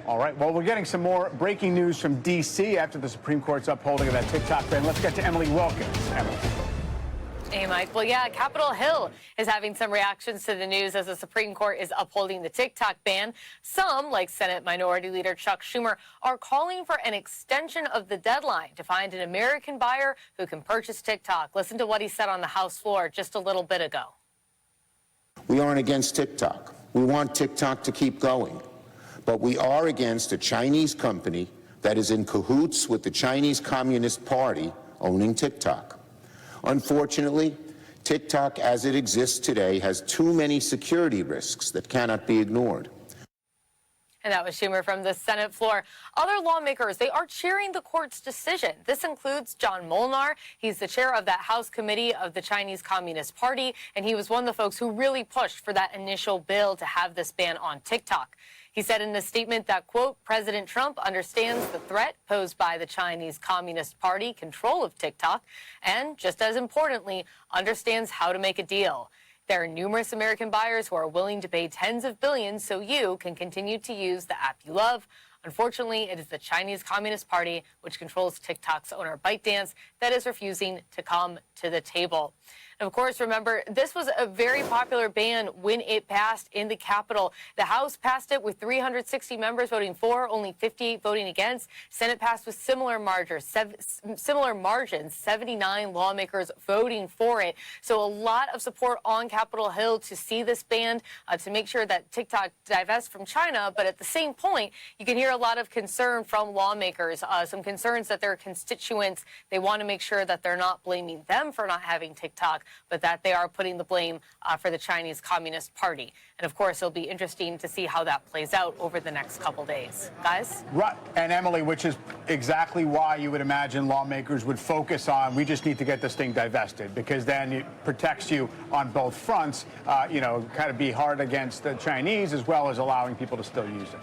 All right. Well, we're getting some more breaking news from D.C. after the Supreme Court's upholding of that TikTok ban. Let's get to Emily Wilkins. Emily. Hey, Mike. Well, yeah, Capitol Hill is having some reactions to the news as the Supreme Court is upholding the TikTok ban. Some, like Senate Minority Leader Chuck Schumer, are calling for an extension of the deadline to find an American buyer who can purchase TikTok. Listen to what he said on the House floor just a little bit ago. We aren't against TikTok. We want TikTok to keep going. But we are against a Chinese company that is in cahoots with the Chinese Communist Party owning TikTok. Unfortunately, TikTok as it exists today has too many security risks that cannot be ignored. And that was Schumer from the Senate floor. Other lawmakers, they are cheering the court's decision. This includes John Molnar. He's the chair of that House committee of the Chinese Communist Party, and he was one of the folks who really pushed for that initial bill to have this ban on TikTok. He said in a statement that, quote, President Trump understands the threat posed by the Chinese Communist Party control of TikTok and, just as importantly, understands how to make a deal. There are numerous American buyers who are willing to pay tens of billions so you can continue to use the app you love. Unfortunately, it is the Chinese Communist Party, which controls TikTok's owner ByteDance, that is refusing to come to the table. And of course, remember, this was a very popular ban when it passed in the Capitol. The House passed it with 360 members voting for, only 58 voting against. Senate passed with similar margins, 79 lawmakers voting for it. So a lot of support on Capitol Hill to see this banned, to make sure that TikTok divests from China. But at the same point, you can hear a lot of concern from lawmakers, some concerns that their constituents, they want to make sure that they're not blaming them for not having TikTok, but that they are putting the blame for the Chinese Communist Party. And of course, it'll be interesting to see how that plays out over the next couple days. Guys? Right. And Emily, which is exactly why you would imagine lawmakers would focus on, we just need to get this thing divested, because then it protects you on both fronts, kind of be hard against the Chinese as well as allowing people to still use it.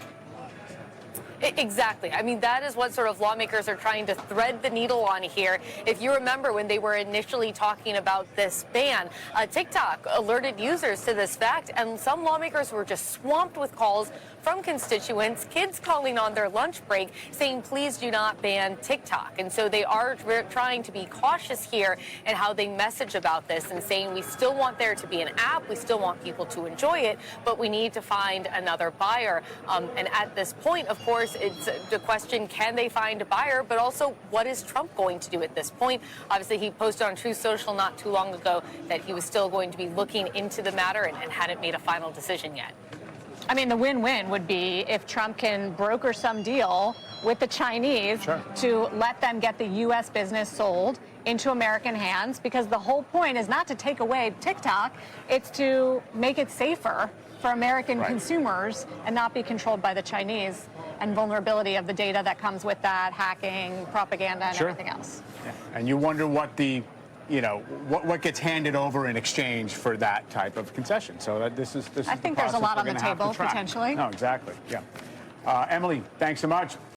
Exactly. I mean, that is what sort of lawmakers are trying to thread the needle on here. If you remember when they were initially talking about this ban, TikTok alerted users to this fact, and some lawmakers were just swamped with calls from constituents, kids calling on their lunch break saying, please do not ban TikTok. And so they are trying to be cautious here in how they message about this and saying we still want there to be an app, we still want people to enjoy it, but we need to find another buyer. And at this point, of course, it's the question, can they find a buyer? But also, what is Trump going to do at this point? Obviously, he posted on Truth Social not too long ago that he was still going to be looking into the matter and hadn't made a final decision yet. I mean, the win-win would be if Trump can broker some deal with the Chinese to let them get the U.S. business sold into American hands, because the whole point is not to take away TikTok, it's to make it safer for American consumers and not be controlled by the Chinese, and vulnerability of the data that comes with that, hacking, propaganda, and everything else. Yeah. And you wonder what the, what gets handed over in exchange for that type of concession. So that this is I think there's a lot on the table, potentially. No, exactly. Yeah. Emily, thanks so much.